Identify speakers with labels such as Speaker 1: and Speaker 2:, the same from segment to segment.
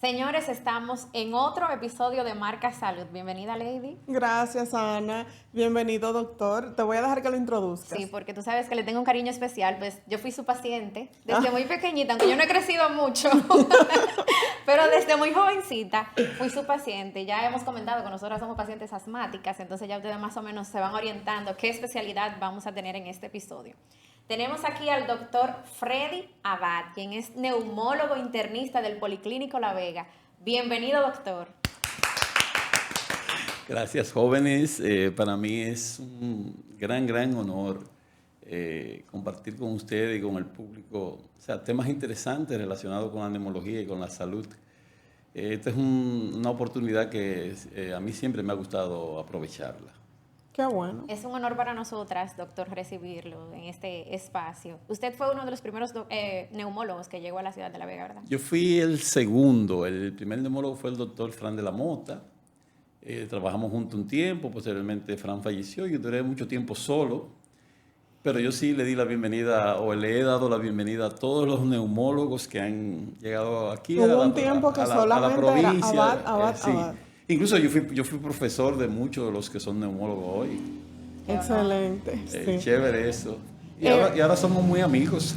Speaker 1: Señores, estamos en otro episodio de Marca Salud. Bienvenida, Lady.
Speaker 2: Gracias, Ana. Bienvenido, doctor. Te voy a dejar que lo introduzcas.
Speaker 1: Sí, porque tú sabes que le tengo un cariño especial, pues yo fui su paciente desde muy pequeñita, aunque yo no he crecido mucho, pero desde muy jovencita fui su paciente. Ya hemos comentado que nosotros somos pacientes asmáticas, entonces ya ustedes más o menos se van orientando qué especialidad vamos a tener en este episodio. Tenemos aquí al doctor Freddy Abad, quien es neumólogo internista del Policlínico La Vega. Bienvenido, doctor.
Speaker 3: Gracias, jóvenes. Para mí es un gran honor compartir con ustedes y con el público, o sea, temas interesantes relacionados con la neumología y con la salud. Esta es una oportunidad que a mí siempre me ha gustado aprovecharla.
Speaker 2: Qué bueno.
Speaker 1: Es un honor para nosotras, doctor, recibirlo en este espacio. Usted fue uno de los primeros neumólogos que llegó a la ciudad de La Vega, ¿verdad?
Speaker 3: Yo fui el segundo. El primer neumólogo fue el doctor Fran de la Mota. Trabajamos juntos un tiempo, posteriormente Fran falleció y yo duré mucho tiempo solo, pero yo sí le di la bienvenida o le he dado la bienvenida a todos los neumólogos que han llegado aquí
Speaker 2: Hubo un tiempo que solamente
Speaker 3: provincia.
Speaker 2: era Abad.
Speaker 3: Sí. Incluso yo fui profesor de muchos de los que son neumólogos hoy.
Speaker 2: Excelente. Sí.
Speaker 3: Chévere eso. Y ahora somos muy amigos.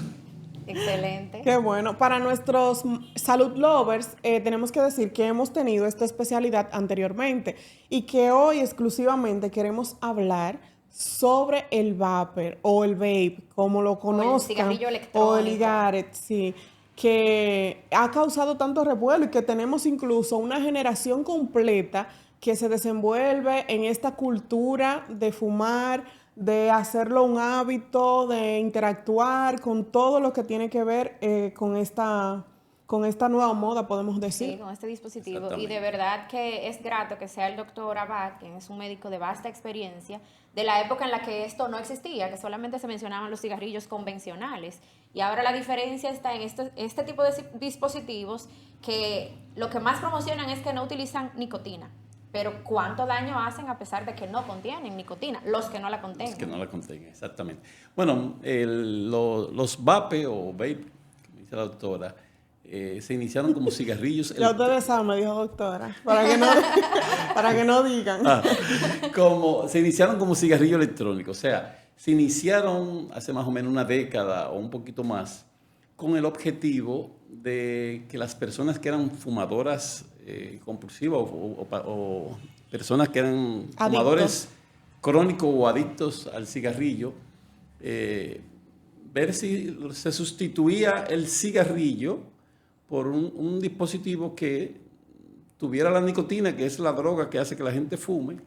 Speaker 1: Excelente.
Speaker 2: Qué bueno. Para nuestros salud lovers, tenemos que decir que hemos tenido esta especialidad anteriormente y que hoy exclusivamente queremos hablar sobre el vapor o el vape, como lo conozcan,
Speaker 1: el cigarrillo electrónico.
Speaker 2: o el cigarette, sí, que ha causado tanto revuelo y que tenemos incluso una generación completa que se desenvuelve en esta cultura de fumar, de hacerlo un hábito, de interactuar con todo lo que tiene que ver con esta nueva moda, podemos decir.
Speaker 1: Sí, con este dispositivo. Y de verdad que es grato que sea el doctor Abad, quien es un médico de vasta experiencia, de la época en la que esto no existía, que solamente se mencionaban los cigarrillos convencionales. Y ahora la diferencia está en este tipo de dispositivos que lo que más promocionan es que no utilizan nicotina. Pero ¿cuánto daño hacen a pesar de que no contienen nicotina? Los que no la contengan.
Speaker 3: Los que no la contengan, exactamente. Bueno, los vape o vape, como dice la doctora, se iniciaron como cigarrillos.
Speaker 2: Ya ustedes saben, me dijo doctora, para que no digan.
Speaker 3: Se iniciaron como cigarrillo electrónico, o sea, se iniciaron hace más o menos una década o un poquito más con el objetivo de que las personas que eran fumadoras compulsivas o personas que eran fumadores crónicos o adictos al cigarrillo, ver si se sustituía el cigarrillo por un dispositivo que tuviera la nicotina, que es la droga que hace que la gente fume,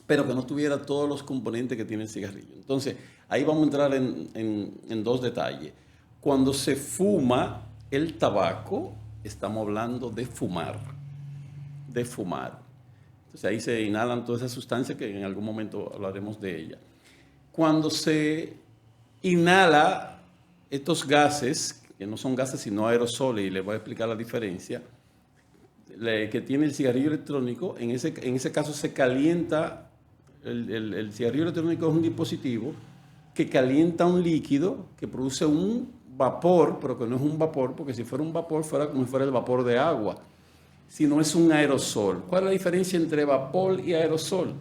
Speaker 3: pero que no tuviera todos los componentes que tiene el cigarrillo. Entonces, ahí vamos a entrar en dos detalles. Cuando se fuma el tabaco, estamos hablando de fumar. Entonces, ahí se inhalan todas esas sustancias que en algún momento hablaremos de ellas. Cuando se inhala estos gases, que no son gases sino aerosoles, y les voy a explicar la diferencia, que tiene el cigarrillo electrónico, en ese caso se calienta, el cigarrillo electrónico es un dispositivo que calienta un líquido que produce un vapor, pero que no es un vapor, porque si fuera un vapor fuera como si fuera el vapor de agua, sino es un aerosol. ¿Cuál es la diferencia entre vapor y aerosol?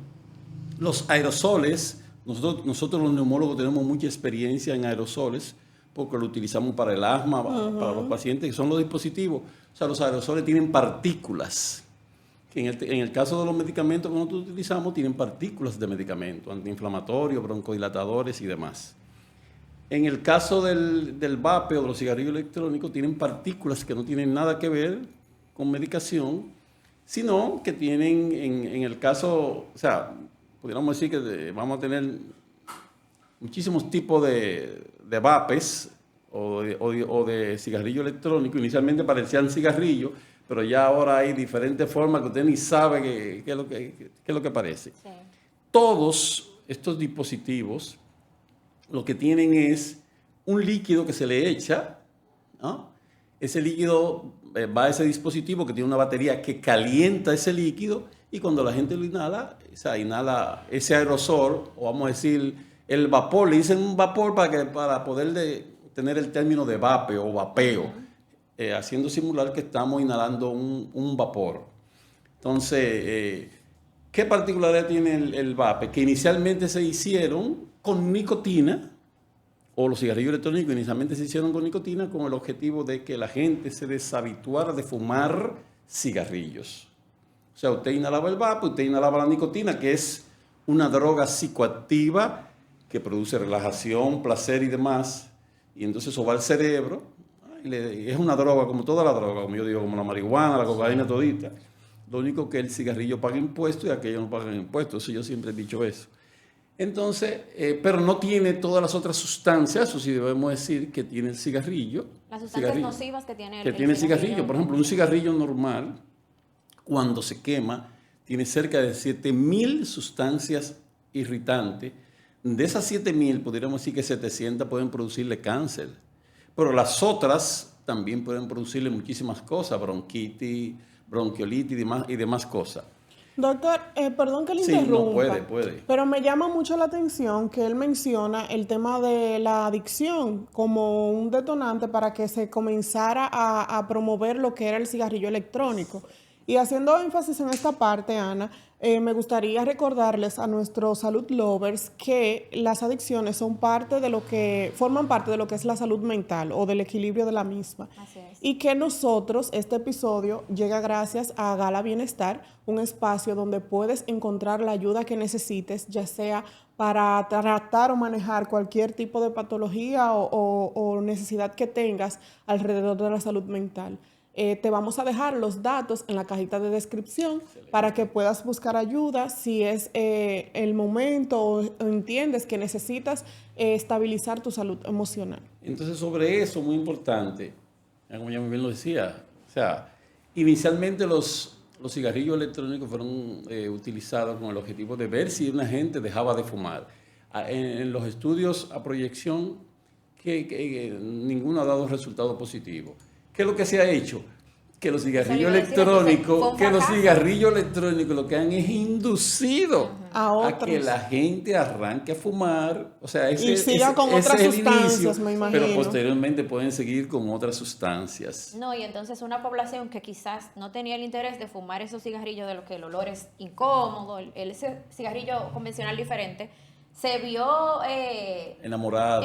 Speaker 3: Los aerosoles, nosotros los neumólogos tenemos mucha experiencia en aerosoles, porque lo utilizamos para el asma, para los pacientes, que son los dispositivos. O sea, los aerosoles tienen partículas. Que en el caso de los medicamentos que nosotros utilizamos, tienen partículas de medicamentos, antiinflamatorios, broncodilatadores y demás. En el caso del vape o de los cigarrillos electrónicos, tienen partículas que no tienen nada que ver con medicación, sino que tienen, en el caso, o sea, pudiéramos decir que vamos a tener muchísimos tipos de vapes o de cigarrillo electrónico. Inicialmente parecían cigarrillos, pero ya ahora hay diferentes formas que usted ni sabe qué es lo que parece. Sí. Todos estos dispositivos lo que tienen es un líquido que se le echa, ¿no? Ese líquido va a ese dispositivo que tiene una batería que calienta ese líquido y cuando la gente lo inhala, o sea, inhala ese aerosol, o vamos a decir el vapor, le dicen un vapor para poder tener el término de vape o vapeo. haciendo simular que estamos inhalando un vapor. Entonces, ¿qué particularidad tiene el vape? Que inicialmente se hicieron con nicotina, o los cigarrillos electrónicos inicialmente se hicieron con nicotina con el objetivo de que la gente se deshabituara de fumar cigarrillos. O sea, usted inhalaba el vape, usted inhalaba la nicotina, que es una droga psicoactiva que produce relajación, placer y demás, y entonces eso va al cerebro, es una droga, como toda la droga, como yo digo, como la marihuana, la cocaína, todita. Lo único que el cigarrillo paga impuestos y aquello no pagan impuestos, eso yo siempre he dicho eso. Entonces, pero no tiene todas las otras sustancias, eso sí debemos decir, que tiene el cigarrillo.
Speaker 1: Las sustancias nocivas que tiene
Speaker 3: el cigarrillo. Por ejemplo, un cigarrillo normal, cuando se quema, tiene cerca de 7.000 sustancias irritantes. De esas 7.000, podríamos decir que 700 pueden producirle cáncer. Pero las otras también pueden producirle muchísimas cosas, bronquitis, bronquiolitis y demás cosas.
Speaker 2: Doctor, perdón que le
Speaker 3: Sí,
Speaker 2: interrumpa.
Speaker 3: no, puede.
Speaker 2: Pero me llama mucho la atención que él menciona el tema de la adicción como un detonante para que se comenzara a promover lo que era el cigarrillo electrónico. Y haciendo énfasis en esta parte, Ana, me gustaría recordarles a nuestros salud lovers que las adicciones forman parte de lo que es la salud mental o del equilibrio de la misma.
Speaker 1: Así es.
Speaker 2: Y que nosotros, este episodio llega gracias a Gala Bienestar, un espacio donde puedes encontrar la ayuda que necesites, ya sea para tratar o manejar cualquier tipo de patología o necesidad que tengas alrededor de la salud mental. Te vamos a dejar los datos en la cajita de descripción para que puedas buscar ayuda si es el momento o entiendes que necesitas estabilizar tu salud emocional.
Speaker 3: Entonces, sobre eso, muy importante, como ya muy bien lo decía, o sea, inicialmente los cigarrillos electrónicos fueron utilizados con el objetivo de ver si una gente dejaba de fumar. En los estudios a proyección, que ninguno ha dado resultado positivo. ¿Qué es lo que se ha hecho? Que los cigarrillos electrónicos, lo que han es inducido a que la gente arranque a fumar, o sea,
Speaker 2: y siga con otras sustancias, me imagino.
Speaker 3: Pero posteriormente pueden seguir con otras sustancias.
Speaker 1: No, y entonces una población que quizás no tenía el interés de fumar esos cigarrillos, de lo que el olor es incómodo, ese cigarrillo convencional diferente, se vio enamorada,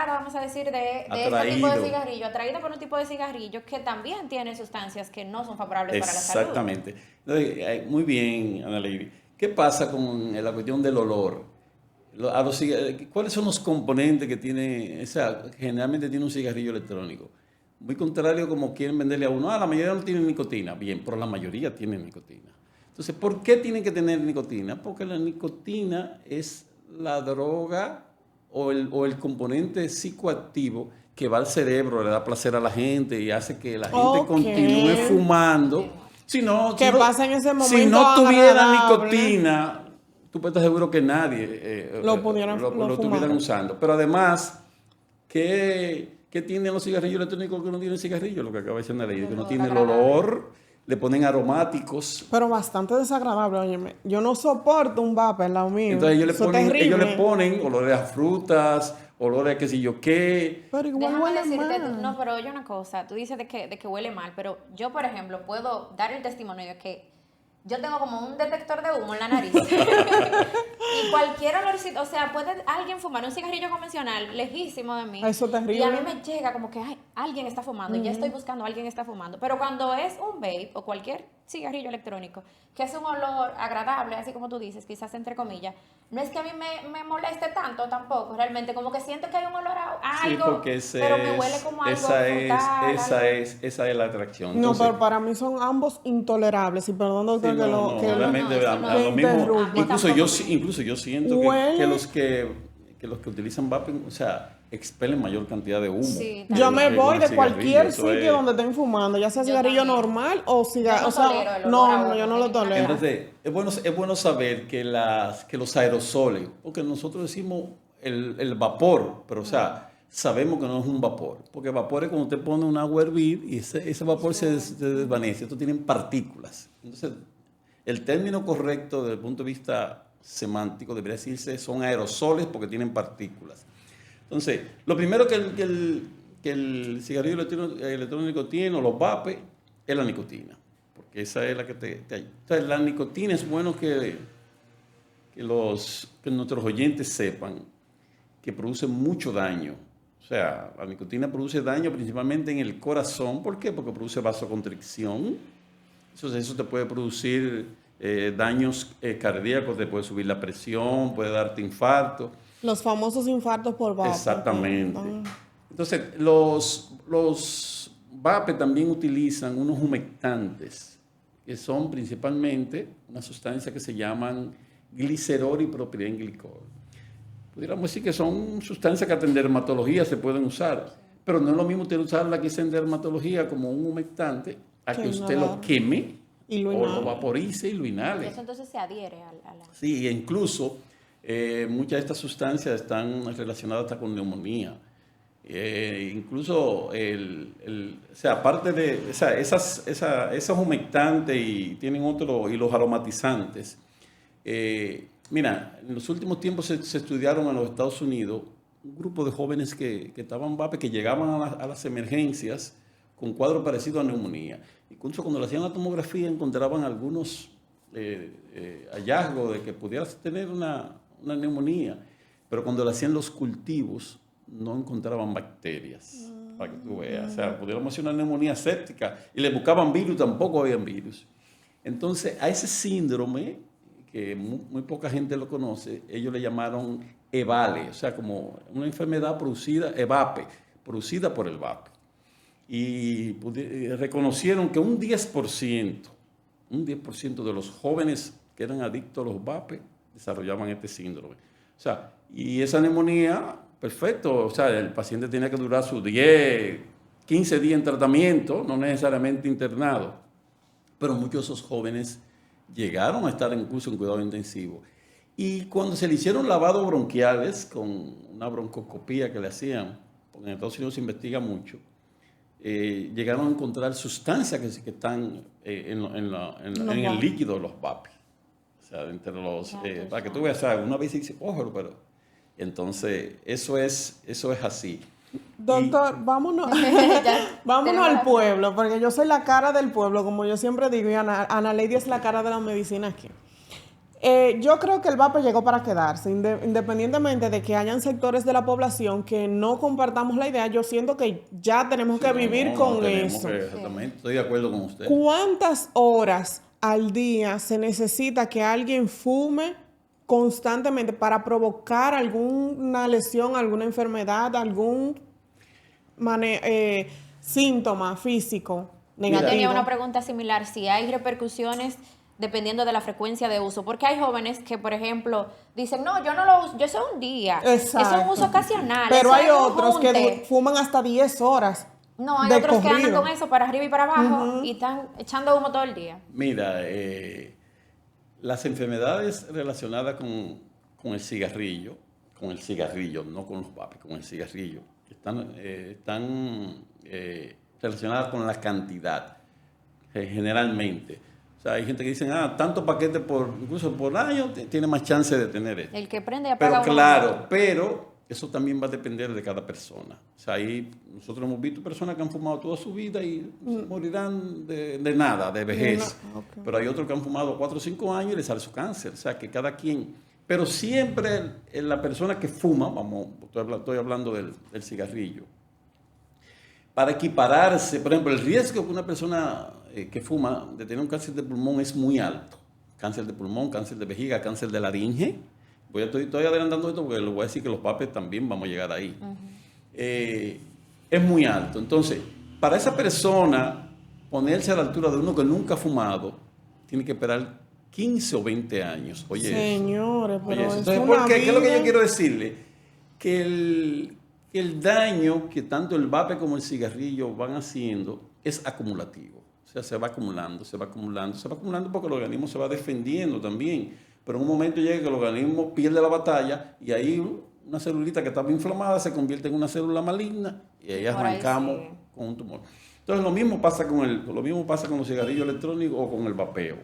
Speaker 1: vamos a decir, de ese tipo de cigarrillo, atraído por un tipo de cigarrillo que también tiene sustancias que no son favorables para la salud.
Speaker 3: Exactamente. Muy bien, Ana Lady. ¿Qué pasa con la cuestión del olor? ¿Cuáles son los componentes que tiene, generalmente tiene un cigarrillo electrónico? Muy contrario como quieren venderle a uno, la mayoría no tiene nicotina. Bien, pero la mayoría tiene nicotina. Entonces, ¿por qué tienen que tener nicotina? Porque la nicotina es la droga o el componente psicoactivo que va al cerebro, le da placer a la gente y hace que la gente continúe fumando.
Speaker 2: ¿Qué pasa en ese momento?
Speaker 3: Si no tuviera nicotina, tú puedes estar seguro que nadie lo estuvieran usando. Pero además, ¿qué tienen los cigarrillos electrónicos que no tienen cigarrillos? Lo que acaba de decir Ana Lady, que no tiene el olor. Le ponen aromáticos.
Speaker 2: Pero bastante desagradable, óyeme. Yo no soporto un vape al lado mío.
Speaker 3: Entonces ellos le ponen olores a frutas, olores a qué sé yo qué.
Speaker 2: Pero igual huele mal.
Speaker 1: No, pero oye una cosa. Tú dices de que huele mal, pero yo, por ejemplo, puedo dar el testimonio de que yo tengo como un detector de humo en la nariz. Y cualquier olorcito, o sea, puede alguien fumar un cigarrillo convencional lejísimo de mí.
Speaker 2: Eso es terrible.
Speaker 1: Y a mí me llega como que alguien está fumando y ya estoy buscando a alguien está fumando. Pero cuando es un vape o cualquier cigarrillo electrónico, que es un olor agradable, así como tú dices, quizás entre comillas, no es que a mí me moleste tanto tampoco, realmente como que siento que hay un olor a algo, pero me huele como algo frutal.
Speaker 3: Esa es la atracción.
Speaker 2: Entonces, no, pero para mí son ambos intolerables, y perdón, doctor,
Speaker 3: Incluso yo siento que los que utilizan vape, o sea, expelen mayor cantidad de humo.
Speaker 1: Sí,
Speaker 2: yo me voy de cualquier sitio donde estén fumando, ya sea cigarrillo normal o cigarrillo. Yo no lo tolero.
Speaker 3: Entonces, es bueno saber que los aerosoles, porque nosotros decimos el vapor, pero o sea, sabemos que no es un vapor, porque vapor es cuando usted pone un agua a hervir y ese vapor se desvanece. Estos tienen partículas. Entonces, el término correcto desde el punto de vista semántico debería decirse son aerosoles porque tienen partículas. Entonces, lo primero que que el cigarrillo electrónico tiene, o los vapes, es la nicotina. Porque esa es la que te ayuda. Entonces, la nicotina es bueno que nuestros oyentes sepan que produce mucho daño. O sea, la nicotina produce daño principalmente en el corazón. ¿Por qué? Porque produce vasoconstricción. Eso te puede producir daños cardíacos, te puede subir la presión, puede darte infarto.
Speaker 2: Los famosos infartos por vapor.
Speaker 3: Exactamente. Entonces, los vape también utilizan unos humectantes, que son principalmente una sustancia que se llaman glicerol y propilenglicol. Pudiéramos decir que son sustancias que en dermatología se pueden usar, pero no es lo mismo usted usarla que en dermatología como un humectante a que usted lo queme
Speaker 2: y
Speaker 3: o lo vaporice y lo inhale.
Speaker 1: Eso entonces se adhiere a la...
Speaker 3: Sí, e incluso muchas de estas sustancias están relacionadas hasta con neumonía. Incluso, o sea, aparte de esos humectantes y tienen otro, y los aromatizantes. Mira, en los últimos tiempos se estudiaron en los Estados Unidos un grupo de jóvenes que estaban vape, que llegaban a las emergencias con cuadros parecidos a neumonía. Incluso cuando le hacían la tomografía encontraban algunos hallazgos de que pudieras tener una neumonía, pero cuando le hacían los cultivos no encontraban bacterias, para que tú veas. O sea, pudiéramos hacer una neumonía séptica y le buscaban virus, tampoco habían virus. Entonces, a ese síndrome, que muy poca gente lo conoce, ellos le llamaron EVALE, o sea, como una enfermedad producida, EVAPE, producida por el vape. Y reconocieron que un 10% de los jóvenes que eran adictos a los vapes desarrollaban este síndrome. O sea, y esa neumonía, perfecto, o sea, el paciente tenía que durar sus 10, 15 días en tratamiento, no necesariamente internado, pero muchos de esos jóvenes llegaron a estar incluso en cuidado intensivo. Y cuando se le hicieron lavados bronquiales con una broncoscopía que le hacían, porque en Estados Unidos se investiga mucho, llegaron a encontrar sustancias que están en el líquido de los vapes. O sea, entre los, para que tú veas, una vez dice, ojo, pero entonces eso es así.
Speaker 2: Doctor, vámonos al pueblo, porque yo soy la cara del pueblo, como yo siempre digo, y Ana Lady es la cara de la medicina aquí. Yo creo que el vape llegó para quedarse, independientemente de que hayan sectores de la población que no compartamos la idea. Yo siento que ya tenemos que vivir con eso.
Speaker 3: Exactamente, estoy de acuerdo con usted.
Speaker 2: ¿Cuántas horas al día se necesita que alguien fume constantemente para provocar alguna lesión, alguna enfermedad, algún síntoma físico negativo?
Speaker 1: Yo tenía una pregunta similar, si hay repercusiones dependiendo de la frecuencia de uso, porque hay jóvenes que, por ejemplo, dicen, no, yo no lo uso, yo eso es un día,
Speaker 2: exacto,
Speaker 1: eso es un uso ocasional.
Speaker 2: Pero hay otros que fuman hasta 10 horas.
Speaker 1: No, hay otros que andan con eso para arriba y para abajo y están echando humo todo el día.
Speaker 3: Mira, las enfermedades relacionadas con el cigarrillo, no con los vapes, con el cigarrillo, están relacionadas con la cantidad, generalmente. O sea, hay gente que dice, tanto paquete incluso por año, tiene más chance de tener esto.
Speaker 1: El que prende y apaga.
Speaker 3: Pero claro, pero eso también va a depender de cada persona. O sea, ahí nosotros hemos visto personas que han fumado toda su vida y morirán de nada, de vejez. Okay. Pero hay otros que han fumado 4 o 5 años y les sale su cáncer. O sea, que cada quien... Pero siempre la persona que fuma, estoy hablando del cigarrillo, para equipararse, por ejemplo, el riesgo que una persona que fuma de tener un cáncer de pulmón es muy alto. Cáncer de pulmón, cáncer de vejiga, cáncer de laringe. Estoy adelantando esto porque les voy a decir que los vapes también vamos a llegar ahí. Es muy alto. Entonces, para esa persona ponerse a la altura de uno que nunca ha fumado, tiene que esperar 15 o 20 años. Oye,
Speaker 2: señores, pero
Speaker 3: entonces, ¿por qué? ¿Qué es lo que yo quiero decirle? Que el daño que tanto el vape como el cigarrillo van haciendo es acumulativo. O sea, se va acumulando porque el organismo se va defendiendo también. Pero en un momento llega que el organismo pierde la batalla y ahí una celulita que estaba inflamada se convierte en una célula maligna y ahí arrancamos con un tumor. Entonces lo mismo pasa con los cigarrillos electrónicos o con el vapeo.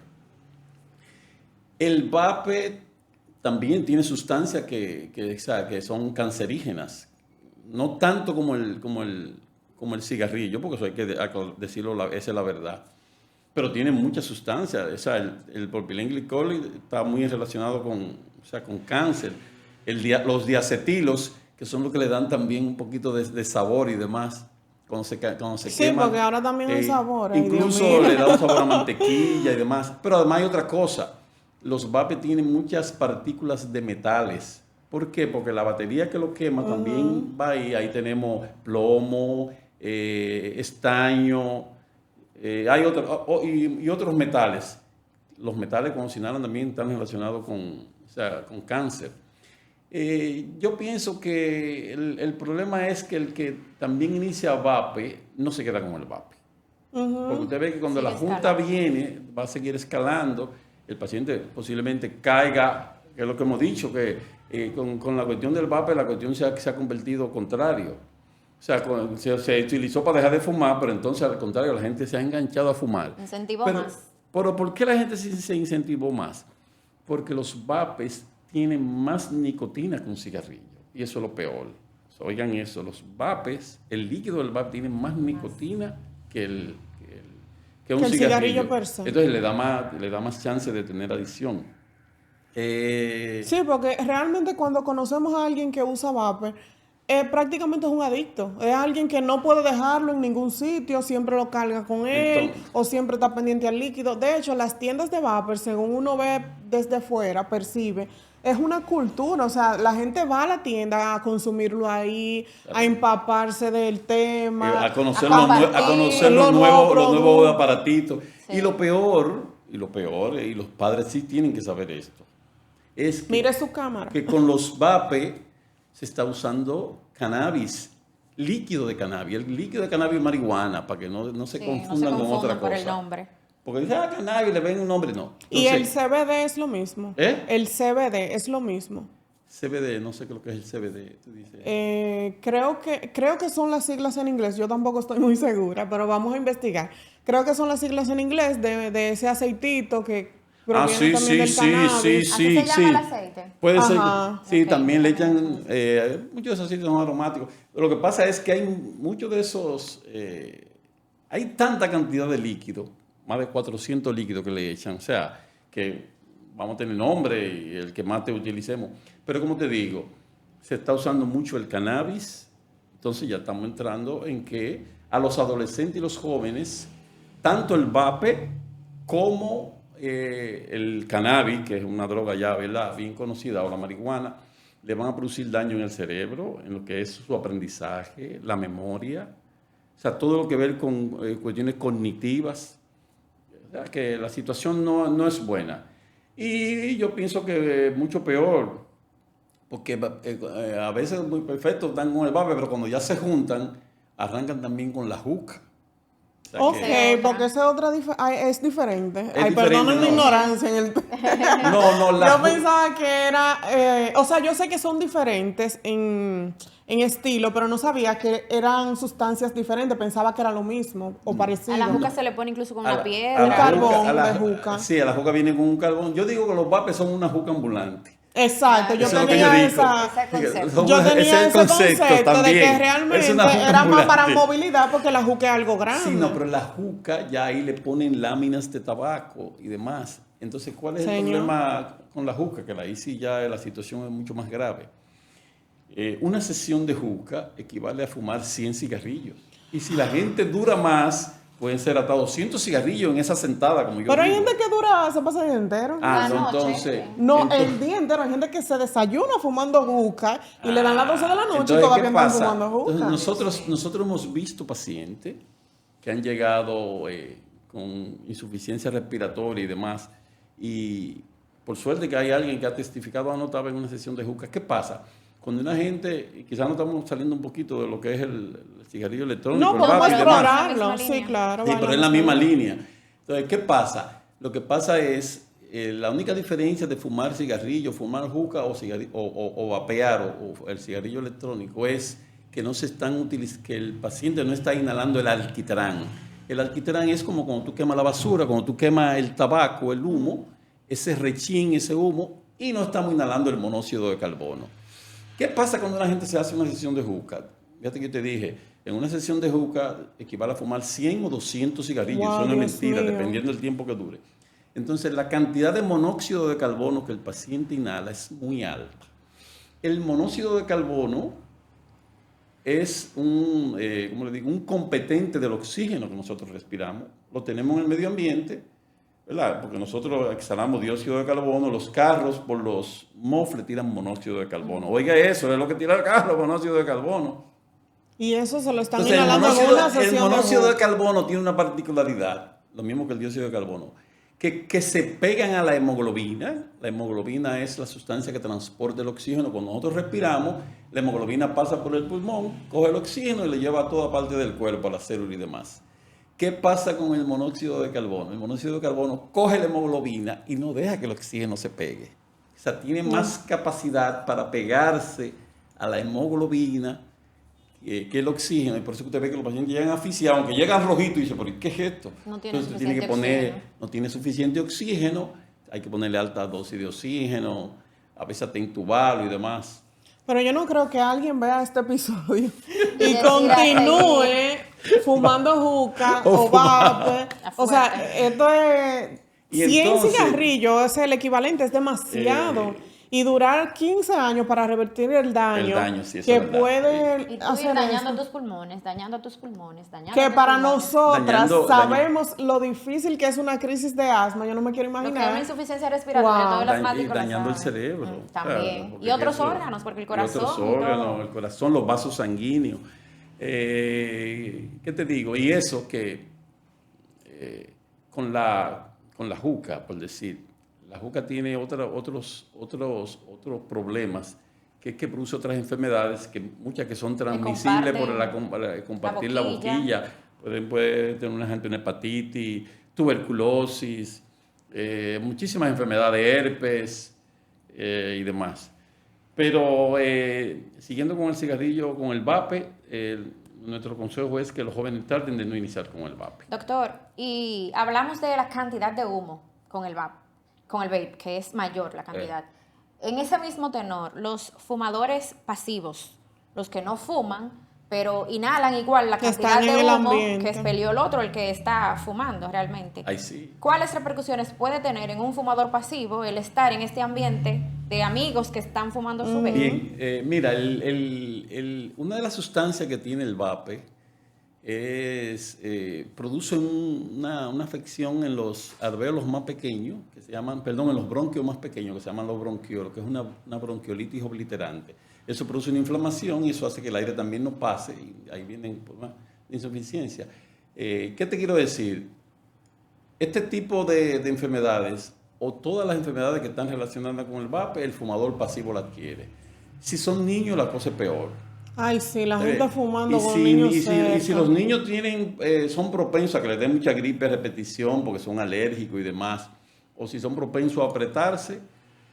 Speaker 3: El vape también tiene sustancias que son cancerígenas. No tanto como el como el cigarrillo, porque eso hay que decirlo, esa es la verdad. Pero tiene mucha sustancia. O sea, el propilenglicol está muy relacionado con cáncer. Los diacetilos, que son los que le dan también un poquito de sabor y demás. Cuando se
Speaker 2: Sí,
Speaker 3: quema,
Speaker 2: porque ahora también hay sabor. Ay, Dios
Speaker 3: incluso
Speaker 2: mío.
Speaker 3: le da un sabor a mantequilla y demás. Pero además hay otra cosa. Los vapes tienen muchas partículas de metales. ¿Por qué? Porque la batería que lo quema también va ahí. Ahí tenemos plomo, estaño, hay y otros metales. Los metales cuando se inhalan también están relacionados con cáncer. Yo pienso que el problema es que el que también inicia vape no se queda con el vape. Porque usted ve que cuando
Speaker 1: Sigue
Speaker 3: la junta
Speaker 1: escalando.
Speaker 3: viene, va a seguir escalando, el paciente posiblemente caiga, que es lo que hemos dicho, que con la cuestión del vape, la cuestión se ha convertido contrario. O sea, se utilizó para dejar de fumar, pero entonces al contrario, la gente se ha enganchado a fumar.
Speaker 1: Incentivó
Speaker 3: Pero,
Speaker 1: más.
Speaker 3: pero ¿por qué la gente se incentivó más? Porque los vapes tienen más nicotina que un cigarrillo. Y eso es lo peor. O sea, oigan eso, los vapes, el líquido del vape tiene más nicotina que un
Speaker 2: Que el cigarrillo per se.
Speaker 3: Entonces le da más chance de tener adicción.
Speaker 2: Sí, porque realmente cuando conocemos a alguien que usa vapor, prácticamente es un adicto. Es alguien que no puede dejarlo en ningún sitio, siempre lo carga con él
Speaker 3: Entonces,
Speaker 2: o siempre está pendiente al líquido. De hecho, las tiendas de vapor, según uno ve desde fuera, percibe, es una cultura. O sea, la gente va a la tienda a consumirlo ahí, a empaparse del tema,
Speaker 3: a conocer,
Speaker 1: compartir
Speaker 3: los nuevos
Speaker 2: productos.
Speaker 3: aparatitos.
Speaker 1: Sí.
Speaker 3: Y lo peor, y los padres sí tienen que saber esto, es que,
Speaker 2: Mire su cámara.
Speaker 3: que con los vape se está usando cannabis, líquido de cannabis. El líquido de cannabis es marihuana, para que no se
Speaker 1: Sí,
Speaker 3: confundan
Speaker 1: no se
Speaker 3: con otra
Speaker 1: confundan por el
Speaker 3: cosa.
Speaker 1: nombre.
Speaker 3: Porque dicen, cannabis, le ven un nombre, no.
Speaker 2: Y el
Speaker 3: Entonces,
Speaker 2: CBD es lo mismo.
Speaker 3: ¿Eh?
Speaker 2: El CBD es lo mismo.
Speaker 3: CBD, no sé qué es lo que es el CBD, tú dices.
Speaker 2: Creo que son las siglas en inglés. Yo tampoco estoy muy segura, pero vamos a investigar. Creo que son las siglas en inglés de ese aceitito que proviene también del cannabis.
Speaker 1: ¿Así se llama el aceite?
Speaker 3: Puede
Speaker 2: Ajá.
Speaker 3: ser. Sí,
Speaker 1: Ok,
Speaker 3: también le
Speaker 1: también.
Speaker 3: echan, muchos de esos aceites son aromáticos. Lo que pasa es que hay muchos de esos, hay tanta cantidad de líquido, más de 400 líquidos que le echan, o sea, que vamos a tener nombre y el que más te utilicemos. Pero como te digo, se está usando mucho el cannabis, entonces ya estamos entrando en que a los adolescentes y los jóvenes, tanto el vape como el cannabis, que es una droga ya, ¿verdad?, bien conocida, o la marihuana, le van a producir daño en el cerebro, en lo que es su aprendizaje, la memoria, o sea, todo lo que ver con cuestiones cognitivas, o sea, que la situación no es buena. Y yo pienso que mucho peor, porque a veces muy perfectos están con el vape, pero cuando ya se juntan, arrancan también con la juca. O sea
Speaker 2: Ok,
Speaker 3: que-
Speaker 2: porque esa es otra es diferente.
Speaker 3: Es
Speaker 2: Ay,
Speaker 3: diferente,
Speaker 2: perdonen mi
Speaker 3: no.
Speaker 2: ignorancia en el
Speaker 3: No,
Speaker 2: Yo pensaba que era, o sea, yo sé que son diferentes en estilo, pero no sabía que eran sustancias diferentes. Pensaba que era lo mismo o parecido.
Speaker 1: A la juca se le pone incluso con
Speaker 3: a
Speaker 1: una
Speaker 3: la-
Speaker 1: piedra.
Speaker 2: Un
Speaker 3: la
Speaker 2: carbón
Speaker 3: juca- a la-
Speaker 2: de juca.
Speaker 3: Sí, a la juca viene con un carbón. Yo digo que los vapes son una juca ambulante.
Speaker 2: Exacto, yo
Speaker 3: Eso es lo que
Speaker 2: tenía
Speaker 3: digo.
Speaker 2: esa.
Speaker 1: Ese concepto.
Speaker 3: Son
Speaker 2: Yo
Speaker 3: ese
Speaker 2: tenía
Speaker 3: es
Speaker 2: ese
Speaker 3: el
Speaker 2: concepto de
Speaker 3: también.
Speaker 2: que
Speaker 3: Es
Speaker 2: realmente
Speaker 3: una juca
Speaker 2: era más para
Speaker 3: ambulante.
Speaker 2: movilidad porque la juca es algo grande.
Speaker 3: Sí, no, pero la juca ya ahí le ponen láminas de tabaco y demás. Entonces, ¿cuál es el
Speaker 2: Señor.
Speaker 3: problema con la juca? Que ahí sí ya la situación es mucho más grave. Una sesión de juca equivale a fumar 100 cigarrillos. Y si la gente dura más, pueden ser hasta 200 cigarrillos en esa sentada, como yo
Speaker 2: Pero hay
Speaker 3: digo.
Speaker 2: gente que se pasa el día entero.
Speaker 3: Ah,
Speaker 1: La
Speaker 3: no,
Speaker 1: noche.
Speaker 3: entonces...
Speaker 2: No,
Speaker 3: entonces-
Speaker 2: el día entero. Hay gente que se desayuna fumando juca y le dan las 12 de la noche y
Speaker 3: Entonces,
Speaker 2: todavía
Speaker 3: ¿qué
Speaker 2: están
Speaker 3: pasa?
Speaker 2: fumando juca.
Speaker 3: Entonces, nosotros hemos visto pacientes que han llegado con insuficiencia respiratoria y demás, y por suerte que hay alguien que ha testificado, no estaba en una sesión de juca. ¿Qué pasa? Cuando una gente, y quizás no estamos saliendo un poquito de lo que es el cigarrillo electrónico,
Speaker 2: No,
Speaker 3: el
Speaker 2: podemos
Speaker 3: vape y demás.
Speaker 2: explorarlo.
Speaker 1: misma
Speaker 2: Sí,
Speaker 1: línea.
Speaker 2: claro.
Speaker 3: Sí,
Speaker 2: va
Speaker 3: pero es la misma línea. Entonces, ¿qué pasa? Lo que pasa es, la única diferencia de fumar cigarrillo, fumar juca o vapear o el cigarrillo electrónico es que no se están que el paciente no está inhalando el alquitrán. El alquitrán es como cuando tú quemas la basura, cuando tú quemas el tabaco, el humo, ese rechín, ese humo, y no estamos inhalando el monóxido de carbono. ¿Qué pasa cuando la gente se hace una sesión de juca? Fíjate que yo te dije, En una sesión de juca equivale a fumar 100 o 200 cigarrillos.
Speaker 2: Wow,
Speaker 3: Eso no es
Speaker 2: Dios
Speaker 3: mentira,
Speaker 2: mío.
Speaker 3: dependiendo del tiempo que dure. Entonces, la cantidad de monóxido de carbono que el paciente inhala es muy alta. El monóxido de carbono es ¿cómo le digo? Un competente del oxígeno que nosotros respiramos. Lo tenemos en el medio ambiente, ¿verdad? Porque nosotros exhalamos dióxido de carbono, los carros por los mofles tiran monóxido de carbono. Oiga eso, es lo que tira el carro, monóxido de carbono.
Speaker 2: Y eso se lo están
Speaker 3: Entonces,
Speaker 2: inhalando en una
Speaker 3: el
Speaker 2: sesión
Speaker 3: monóxido de
Speaker 2: juca.
Speaker 3: carbono tiene una particularidad, lo mismo que el dióxido de carbono, que se pegan a la hemoglobina. La hemoglobina es la sustancia que transporta el oxígeno. Cuando nosotros respiramos, la hemoglobina pasa por el pulmón, coge el oxígeno y le lleva a toda parte del cuerpo, a la célula y demás. ¿Qué pasa con el monóxido de carbono? El monóxido de carbono coge la hemoglobina y no deja que el oxígeno se pegue. O sea, tiene más capacidad para pegarse a la hemoglobina que el oxígeno, y por eso que usted ve que los pacientes llegan asfixiados, aunque llegan rojitos y dice, ¿pero qué es esto?
Speaker 1: No tiene
Speaker 3: Entonces tiene que
Speaker 1: suficiente
Speaker 3: poner,
Speaker 1: oxígeno.
Speaker 3: no tiene suficiente oxígeno, hay que ponerle alta dosis de oxígeno, a veces hasta intubarlo y demás.
Speaker 2: Pero yo no creo que alguien vea este episodio y
Speaker 1: decir,
Speaker 2: continúe fumando juca
Speaker 3: O
Speaker 2: o vape. O sea,
Speaker 1: Afuera.
Speaker 2: esto es...
Speaker 3: Y
Speaker 2: 100
Speaker 3: entonces,
Speaker 2: cigarrillos, es el equivalente, es demasiado. Y durar 15 años para revertir el daño,
Speaker 3: sí, eso
Speaker 2: que
Speaker 3: es verdad.
Speaker 2: puede
Speaker 1: Y tú
Speaker 2: hacer
Speaker 1: ir dañando
Speaker 2: eso.
Speaker 1: tus pulmones, dañando tus pulmones, dañando
Speaker 2: Que
Speaker 1: tus
Speaker 2: para
Speaker 1: pulmones.
Speaker 2: nosotras
Speaker 3: Dañando-
Speaker 2: sabemos lo difícil que es una crisis de asma. Yo no me quiero
Speaker 1: Lo que es
Speaker 2: imaginar.
Speaker 1: una insuficiencia respiratoria,
Speaker 2: Wow.
Speaker 1: todo el asmático
Speaker 3: Y
Speaker 1: lo
Speaker 3: dañando el
Speaker 1: sabe.
Speaker 3: cerebro.
Speaker 1: También.
Speaker 3: Claro, porque
Speaker 1: Y otros
Speaker 3: eso-
Speaker 1: órganos, porque el corazón.
Speaker 3: Y otros
Speaker 1: y
Speaker 3: órganos,
Speaker 1: todo.
Speaker 3: el corazón, los vasos sanguíneos. ¿Qué te digo? Y eso que con la juca, por decir, la juca tiene otros problemas, que es que produce otras enfermedades, que muchas que son transmisibles por compartir la boquilla. Puede tener una gente una hepatitis, tuberculosis, muchísimas enfermedades, herpes y demás. Pero siguiendo con el cigarrillo, con el vape, nuestro consejo es que los jóvenes traten de no iniciar con el vape.
Speaker 1: Doctor, y hablamos de la cantidad de humo con el vape, que es mayor la cantidad. En ese mismo tenor, los fumadores pasivos, los que no fuman, pero inhalan igual la
Speaker 2: Que
Speaker 1: cantidad
Speaker 2: están en
Speaker 1: de
Speaker 2: el
Speaker 1: humo
Speaker 2: ambiente.
Speaker 1: que expelió el otro, el que está fumando realmente.
Speaker 3: Ahí sí.
Speaker 1: ¿Cuáles repercusiones puede tener en un fumador pasivo el estar en este ambiente de amigos que están fumando su vape?
Speaker 3: Bien, mira, una de las sustancias que tiene el vape produce una afección en los alvéolos más pequeños, que se llaman, perdón, en los bronquios más pequeños, que se llaman los bronquiolos, que es una bronquiolitis obliterante. Eso produce una inflamación y eso hace que el aire también no pase y ahí vienen problemas de insuficiencia. ¿Qué te quiero decir? Este tipo de enfermedades o todas las enfermedades que están relacionadas con el vape, el fumador pasivo la adquiere. Si son niños, la cosa es peor.
Speaker 2: Ay, sí, la gente fumando
Speaker 3: Y
Speaker 2: con
Speaker 3: si,
Speaker 2: niños
Speaker 3: y si
Speaker 2: cerca.
Speaker 3: los niños son propensos a que les den mucha gripe a repetición porque son alérgicos y demás, o si son propensos a apretarse,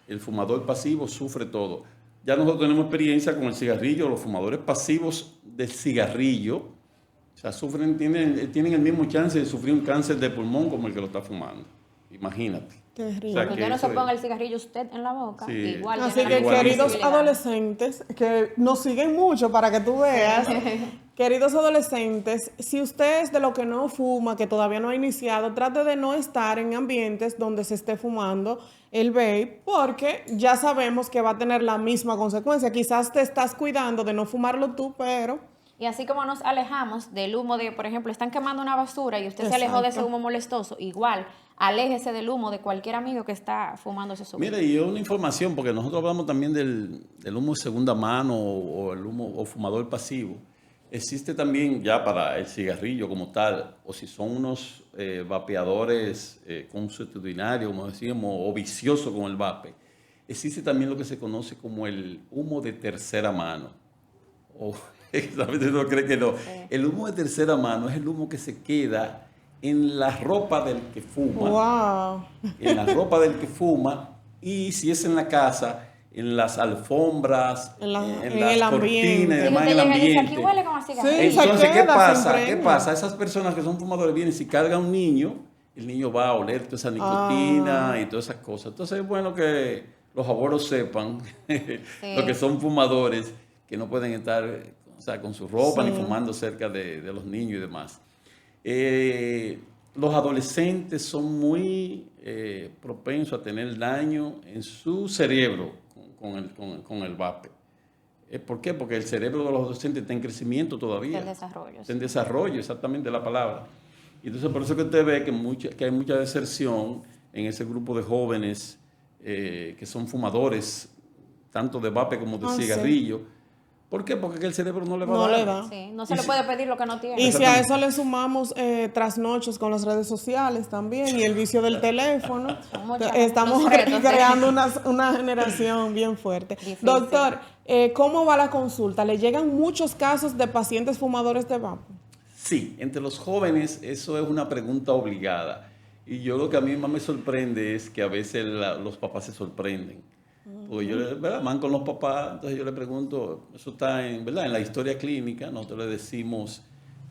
Speaker 3: el fumador pasivo sufre todo. Ya nosotros tenemos experiencia con el cigarrillo, los fumadores pasivos del cigarrillo, o sea, tienen el mismo chance de sufrir un cáncer de pulmón como el que lo está fumando. Imagínate.
Speaker 2: Terrible.
Speaker 3: O sea,
Speaker 1: Cuando
Speaker 3: que
Speaker 1: usted no se
Speaker 3: eso
Speaker 1: ponga
Speaker 3: es-
Speaker 1: el cigarrillo usted en la boca,
Speaker 3: Sí.
Speaker 1: igual
Speaker 2: Así
Speaker 1: tiene
Speaker 2: que,
Speaker 1: la misma
Speaker 2: queridos
Speaker 1: posibilidad.
Speaker 2: adolescentes, que nos siguen mucho para que tú veas, queridos adolescentes, si usted es de lo que no fuma, que todavía no ha iniciado, trate de no estar en ambientes donde se esté fumando el vape, porque ya sabemos que va a tener la misma consecuencia. Quizás te estás cuidando de no fumarlo tú, pero...
Speaker 1: Y así como nos alejamos del humo de, por ejemplo, están quemando una basura y usted se alejó de ese
Speaker 2: Exacto.
Speaker 1: humo molestoso, igual, aléjese del humo de cualquier amigo que está fumando ese humo.
Speaker 3: Mira, y una información, porque nosotros hablamos también del humo de segunda mano o el humo o fumador pasivo. Existe también ya para el cigarrillo como tal, o si son unos vapeadores consuetudinarios, como decíamos, o viciosos con el vape, existe también lo que se conoce como el humo de tercera mano. O, ¿sabes? Uno cree que no. El humo de tercera mano es el humo que se queda en la ropa del que fuma.
Speaker 2: ¡Wow!
Speaker 3: En la ropa del que fuma, y si es en la casa, en las alfombras,
Speaker 2: En
Speaker 3: en
Speaker 2: el
Speaker 3: las
Speaker 2: ambiente.
Speaker 3: cortinas y
Speaker 1: Si
Speaker 3: demás en
Speaker 1: usted
Speaker 3: el
Speaker 1: llega y dice,
Speaker 3: ambiente.
Speaker 1: aquí huele como a cigarrillo.
Speaker 2: Sí, se
Speaker 3: Entonces, ¿qué
Speaker 2: queda,
Speaker 3: pasa?
Speaker 2: se
Speaker 3: ¿Qué
Speaker 2: impregna.
Speaker 3: pasa? Esas personas que son fumadores vienen, si carga un niño, el niño va a oler toda esa nicotina y todas esas cosas. Entonces es bueno que los abuelos sepan, los que son fumadores, que no pueden estar o sea, con su ropa,
Speaker 2: Sí.
Speaker 3: ni fumando cerca de los niños y demás. Los adolescentes son muy propensos a tener daño en su cerebro con el vape. ¿Por qué? Porque el cerebro de los adolescentes está en crecimiento todavía.
Speaker 1: El desarrollo.
Speaker 3: Está en desarrollo, exactamente la palabra. Y entonces por eso que usted ve que hay mucha deserción en ese grupo de jóvenes que son fumadores, tanto de vape como de
Speaker 2: Sí.
Speaker 3: cigarrillo. ¿Por qué? Porque el cerebro no le va
Speaker 2: No
Speaker 3: a dar.
Speaker 2: le da.
Speaker 1: Sí, no se le puede pedir lo que no tiene.
Speaker 2: Y si a eso le sumamos trasnochos con las redes sociales también y el vicio del teléfono, estamos
Speaker 1: muchos retos,
Speaker 2: creando una generación bien fuerte.
Speaker 1: Difícil.
Speaker 2: Doctor, ¿cómo va la consulta? ¿Le llegan muchos casos de pacientes fumadores de vape?
Speaker 3: Sí, entre los jóvenes eso es una pregunta obligada. Y yo lo que a mí más me sorprende es que a veces los papás se sorprenden. Porque yo, ¿verdad? Van con los papás, entonces yo le pregunto, eso está ¿verdad? En la historia clínica, nosotros le decimos...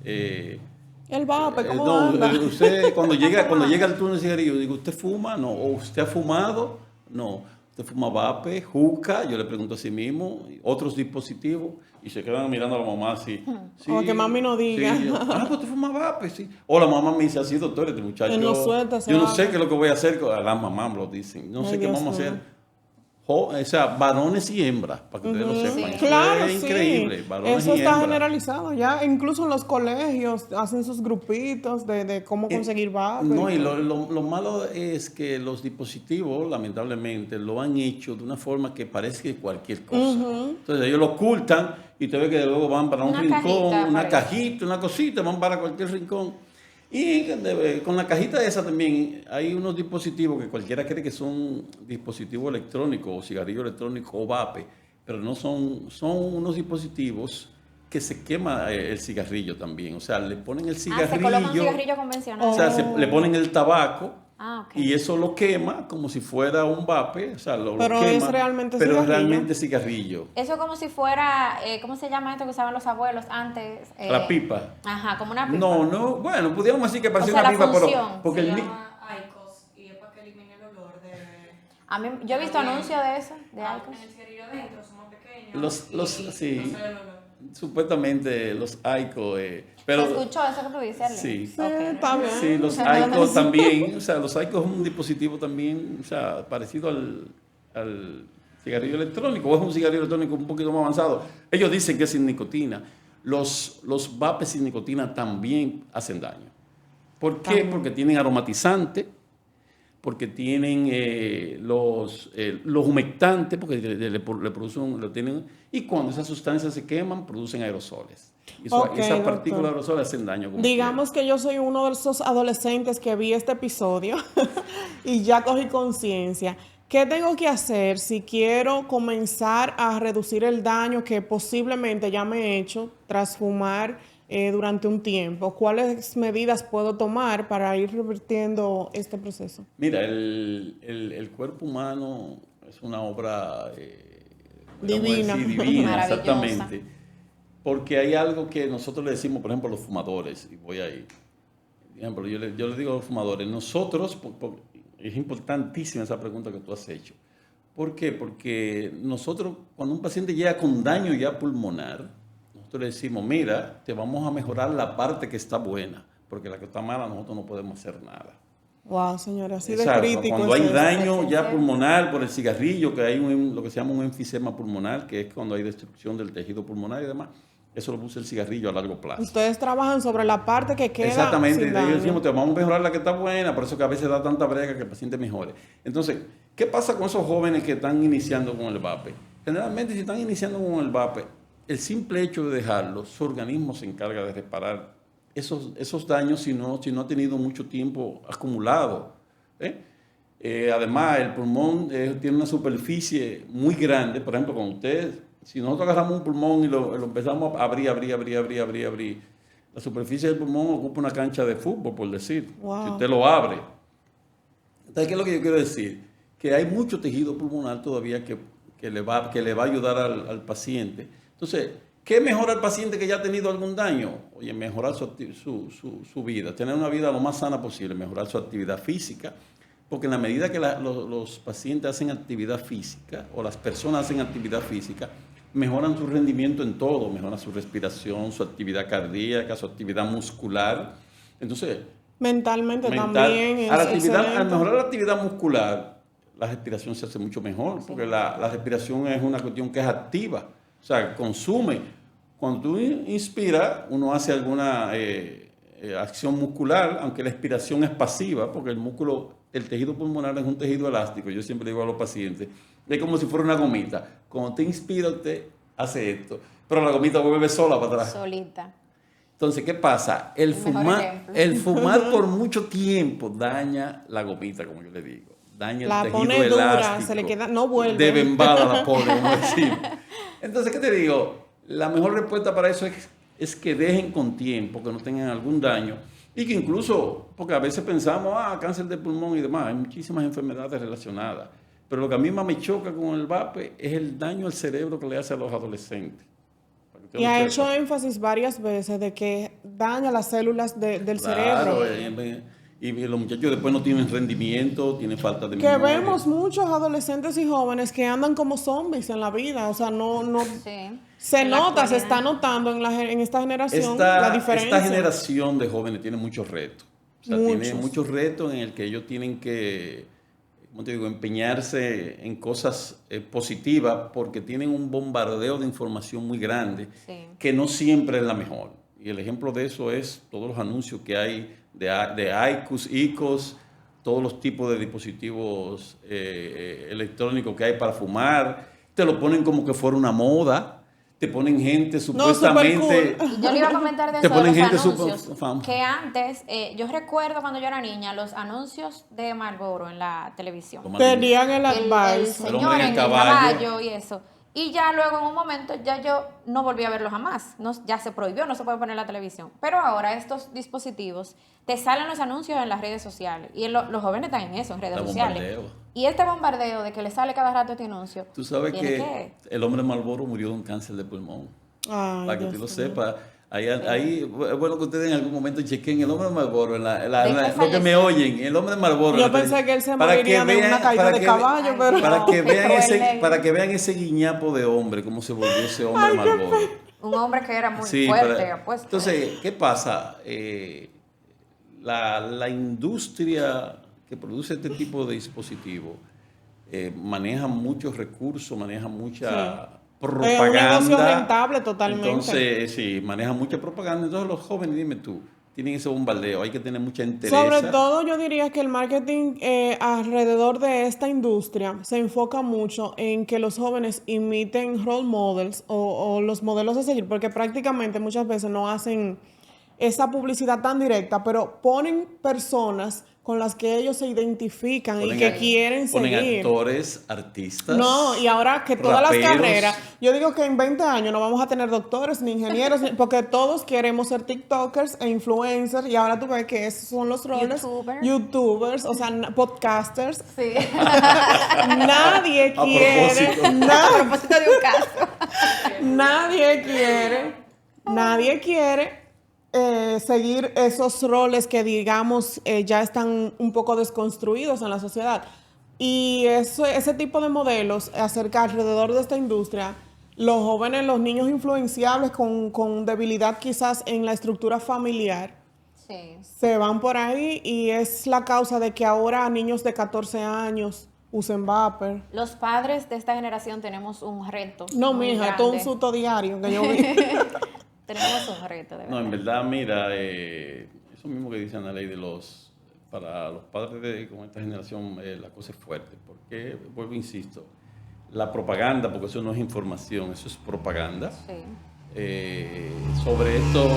Speaker 2: El vape, ¿cómo
Speaker 3: no,
Speaker 2: anda?
Speaker 3: usted cuando llega al turno de cigarrillo, digo, ¿usted fuma? No. ¿O usted ha fumado? No. ¿Usted fuma vape, juca? Yo le pregunto a sí mismo, otros dispositivos, y se quedan mirando a la mamá así. Sí,
Speaker 2: Como que mami no diga.
Speaker 3: Sí, pues usted fuma vape, sí. O la mamá me dice así, doctor, este muchacho,
Speaker 2: Él no suelta ese
Speaker 3: yo no
Speaker 2: vape.
Speaker 3: sé qué es lo que voy a hacer, a la mamá me lo dicen, no
Speaker 2: Ay,
Speaker 3: sé qué
Speaker 2: Dios
Speaker 3: vamos a
Speaker 2: mío.
Speaker 3: hacer. O sea, varones y hembras, para que ustedes lo sepan.
Speaker 1: Sí.
Speaker 3: Eso
Speaker 2: Claro,
Speaker 3: es increíble,
Speaker 2: sí.
Speaker 3: varones
Speaker 2: Eso
Speaker 3: y
Speaker 2: está
Speaker 3: hembras.
Speaker 2: generalizado ya. Incluso en los colegios hacen sus grupitos de cómo conseguir vape.
Speaker 3: No, y lo malo es que los dispositivos, lamentablemente, lo han hecho de una forma que parece cualquier cosa. Entonces ellos lo ocultan y te ve que luego van para un
Speaker 1: Una
Speaker 3: rincón,
Speaker 1: cajita,
Speaker 3: una
Speaker 1: parece.
Speaker 3: cajita, una cosita, van para cualquier rincón. Y con la cajita esa también hay unos dispositivos que cualquiera cree que son dispositivos electrónicos o cigarrillo electrónico o vape, pero no son unos dispositivos que se quema el cigarrillo también. O sea, le ponen el
Speaker 1: Se coloca un
Speaker 3: cigarrillo,
Speaker 1: cigarrillo convencional.
Speaker 3: o sea, le ponen el tabaco
Speaker 1: Ah, ok.
Speaker 3: y eso lo quema como si fuera un vape, o sea, lo
Speaker 2: Pero
Speaker 3: quema,
Speaker 2: es realmente
Speaker 3: pero es
Speaker 2: cigarrillo.
Speaker 3: realmente cigarrillo.
Speaker 1: Eso es como si fuera, ¿cómo se llama esto que usaban los abuelos antes?
Speaker 3: La pipa.
Speaker 1: Ajá, como una pipa.
Speaker 3: No, bueno, pudiéramos decir que parecía
Speaker 1: O sea,
Speaker 3: una
Speaker 1: la
Speaker 3: pipa, pero
Speaker 1: función.
Speaker 3: porque
Speaker 4: Se
Speaker 3: el
Speaker 4: llama IQOS y es para que elimine el olor de...
Speaker 1: A mí, yo he visto anuncios de eso, de
Speaker 4: En
Speaker 1: IQOS.
Speaker 4: el cigarrillo adentro son más pequeños.
Speaker 3: sí.
Speaker 4: No sale el olor.
Speaker 3: supuestamente los AICO,
Speaker 1: ¿Se
Speaker 3: pero
Speaker 1: escuchó eso que tú dices, Ale?
Speaker 3: sí.
Speaker 2: Sí, está bien.
Speaker 3: Sí, los AICO también, o sea, los AICO es un dispositivo también, o sea, parecido al cigarrillo electrónico, o es un cigarrillo electrónico un poquito más avanzado. Ellos dicen que es sin nicotina. Los vapes sin nicotina también hacen daño. ¿Por qué? Porque tienen aromatizante, porque tienen los humectantes, porque le producen, lo tienen, y cuando esas sustancias se queman, producen aerosoles. Y
Speaker 2: Ok,
Speaker 3: esas
Speaker 2: doctor.
Speaker 3: partículas de aerosoles hacen daño. Como
Speaker 2: Digamos que yo soy uno de esos adolescentes que vi este episodio y ya cogí conciencia. ¿Qué tengo que hacer si quiero comenzar a reducir el daño que posiblemente ya me he hecho tras fumar durante un tiempo? ¿Cuáles medidas puedo tomar para ir revirtiendo este proceso?
Speaker 3: Mira, el cuerpo humano es una obra
Speaker 2: Divina.
Speaker 3: divina,
Speaker 1: Maravillosa.
Speaker 3: exactamente. Porque hay algo que nosotros le decimos, por ejemplo, a los fumadores, y voy ahí. Por ejemplo, yo le digo a los fumadores, nosotros, es importantísima esa pregunta que tú has hecho. ¿Por qué? Porque nosotros, cuando un paciente llega con daño ya pulmonar, nosotros le decimos, mira, te vamos a mejorar la parte que está buena, porque la que está mala nosotros no podemos hacer nada.
Speaker 2: Wow, señora, así de
Speaker 3: Exacto,
Speaker 2: crítico.
Speaker 3: cuando hay
Speaker 2: es eso.
Speaker 3: daño
Speaker 1: Sí,
Speaker 3: ya
Speaker 1: sí.
Speaker 3: pulmonar por el cigarrillo, que hay lo que se llama un enfisema pulmonar, que es cuando hay destrucción del tejido pulmonar y demás, eso lo produce el cigarrillo a largo plazo.
Speaker 2: Ustedes trabajan sobre la parte que queda
Speaker 3: Exactamente,
Speaker 2: sin
Speaker 3: y
Speaker 2: daño.
Speaker 3: ellos decimos, te vamos a mejorar la que está buena, por eso que a veces da tanta brega que el paciente mejore. Entonces, ¿qué pasa con esos jóvenes que están iniciando con el vape? Generalmente, si están iniciando con el vape, el simple hecho de dejarlo, su organismo se encarga de reparar esos daños si no ha tenido mucho tiempo acumulado. Además, el pulmón tiene una superficie muy grande. Por ejemplo, con ustedes, si nosotros agarramos un pulmón y lo empezamos a abrir, la superficie del pulmón ocupa una cancha de fútbol, por decir.
Speaker 2: Wow.
Speaker 3: Si usted lo abre. Entonces, ¿qué es lo que yo quiero decir? Que hay mucho tejido pulmonar todavía que le va a ayudar al paciente. Entonces, ¿qué mejora al paciente que ya ha tenido algún daño? Oye, mejorar su vida, tener una vida lo más sana posible, mejorar su actividad física, porque en la medida que los pacientes hacen actividad física o las personas hacen actividad física, mejoran su rendimiento en todo, mejoran su respiración, su actividad cardíaca, su actividad muscular. Entonces,
Speaker 2: Mentalmente
Speaker 3: mental,
Speaker 2: también
Speaker 3: al
Speaker 2: es excelente.
Speaker 3: mejorar la actividad muscular, la respiración se hace mucho mejor, porque la respiración es una cuestión que es activa, o sea, consume. Cuando tú inspiras, uno hace alguna acción muscular, aunque la expiración es pasiva, porque el músculo, el tejido pulmonar es un tejido elástico, yo siempre digo a los pacientes, es como si fuera una gomita. Cuando te inspiras, usted hace esto, pero la gomita vuelve sola para atrás.
Speaker 1: Solita.
Speaker 3: Entonces, ¿qué pasa?
Speaker 1: Mejor ejemplo.
Speaker 3: El fumar por mucho tiempo daña la gomita, como yo le digo. Daña el
Speaker 2: La
Speaker 3: tejido
Speaker 2: pone dura,
Speaker 3: elástico.
Speaker 2: se le queda, no vuelve.
Speaker 3: De bembada la pone, como decimos. Entonces, ¿qué te digo? La mejor respuesta para eso es que dejen con tiempo, que no tengan algún daño. Y que incluso, porque a veces pensamos, cáncer de pulmón y demás, hay muchísimas enfermedades relacionadas. Pero lo que a mí más me choca con el vape es el daño al cerebro que le hace a los adolescentes.
Speaker 2: Y ha hecho énfasis varias veces de que daña las células del
Speaker 3: Claro,
Speaker 2: cerebro.
Speaker 3: y los muchachos después no tienen rendimiento, tienen falta de
Speaker 2: Que
Speaker 3: memoria.
Speaker 2: vemos muchos adolescentes y jóvenes que andan como zombies en la vida. O sea, no
Speaker 1: Sí.
Speaker 2: se
Speaker 1: En la
Speaker 2: nota, se
Speaker 1: actualidad.
Speaker 2: está notando en esta generación la diferencia.
Speaker 3: Esta generación de jóvenes tiene muchos retos. O sea, tiene
Speaker 2: Muchos.
Speaker 3: muchos retos en el que ellos tienen que, ¿cómo te digo?, empeñarse en cosas positivas porque tienen un bombardeo de información muy grande
Speaker 1: Sí.
Speaker 3: que no siempre es la mejor. Y el ejemplo de eso es todos los anuncios que hay de IQOS, IQOS, todos los tipos de dispositivos electrónicos que hay para fumar. Te lo ponen como que fuera una moda. Te ponen gente supuestamente...
Speaker 2: súper cool.
Speaker 1: Yo le iba a comentar de
Speaker 3: Te
Speaker 1: eso de
Speaker 3: ponen
Speaker 1: los
Speaker 3: gente
Speaker 1: anuncios,
Speaker 3: súper famosa.
Speaker 1: que antes, yo recuerdo cuando yo era niña, los anuncios de Marlboro en la televisión.
Speaker 2: Tenían el
Speaker 1: El
Speaker 2: advice.
Speaker 1: señor en el caballo y eso. Y ya luego en un momento ya yo no volví a verlo jamás. No, ya se prohibió, no se puede poner en la televisión. Pero ahora estos dispositivos te salen los anuncios en las redes sociales. Y los jóvenes están en eso, en redes
Speaker 3: Está
Speaker 1: sociales.
Speaker 3: bombardeo.
Speaker 1: Y este bombardeo de que le sale cada rato este anuncio.
Speaker 3: Tú sabes
Speaker 1: tiene
Speaker 3: que el hombre Marlboro murió de un cáncer de pulmón.
Speaker 2: Ay,
Speaker 3: Para que
Speaker 2: Dios
Speaker 3: tú lo
Speaker 2: mío.
Speaker 3: sepas. Ahí, es bueno que ustedes en algún momento chequen el hombre de Marlboro,
Speaker 1: ¿De qué
Speaker 3: lo que
Speaker 1: falleció?
Speaker 3: me oyen, el hombre de Marlboro.
Speaker 2: Yo pensé que él se moriría de una caída de caballo, pero...
Speaker 3: Para que,
Speaker 1: Qué
Speaker 3: vean
Speaker 1: cruel.
Speaker 3: para que vean ese guiñapo de hombre, cómo se volvió ese hombre Marlboro.
Speaker 1: Un hombre que era muy
Speaker 3: Sí,
Speaker 1: fuerte, apuesto.
Speaker 3: entonces, ¿qué pasa? La industria que produce este tipo de dispositivos maneja muchos recursos, maneja mucha propaganda.
Speaker 2: Es un negocio rentable totalmente.
Speaker 3: Entonces, sí, maneja mucha propaganda. Entonces, los jóvenes, dime tú, tienen ese bombardeo, hay que tener mucha entereza.
Speaker 2: Sobre todo yo diría que el marketing alrededor de esta industria se enfoca mucho en que los jóvenes imiten role models o los modelos a seguir, porque prácticamente muchas veces no hacen esa publicidad tan directa, pero ponen personas con las que ellos se identifican y que quieren
Speaker 3: ponen
Speaker 2: seguir.
Speaker 3: actores, artistas.
Speaker 2: No, y ahora que todas las
Speaker 3: raperos.
Speaker 2: carreras, yo digo que en 20 años no vamos a tener doctores ni ingenieros, porque todos queremos ser TikTokers e influencers, y ahora tú ves que esos son los roles. YouTubers, o sea, podcasters.
Speaker 1: Sí.
Speaker 2: Nadie
Speaker 3: A
Speaker 2: quiere,
Speaker 3: propósito.
Speaker 1: A propósito de un caso.
Speaker 2: nadie quiere seguir esos roles que digamos ya están un poco desconstruidos en la sociedad. Y ese tipo de modelos acerca alrededor de esta industria, los jóvenes, los niños influenciables con debilidad quizás en la estructura familiar,
Speaker 1: Sí.
Speaker 2: se van por ahí y es la causa de que ahora niños de 14 años usen vapor.
Speaker 1: Los padres de esta generación tenemos un reto.
Speaker 2: No,
Speaker 1: muy
Speaker 2: mija, todo un
Speaker 1: grande.
Speaker 2: susto diario que yo vi.
Speaker 1: Tenemos un reto, de
Speaker 3: No,
Speaker 1: verdad.
Speaker 3: en verdad, mira, eso mismo que dice Ana Ley para los padres con esta generación, la cosa es fuerte. Porque, vuelvo, insisto, la propaganda, porque eso no es información, eso es propaganda,
Speaker 1: Sí.
Speaker 3: sobre estos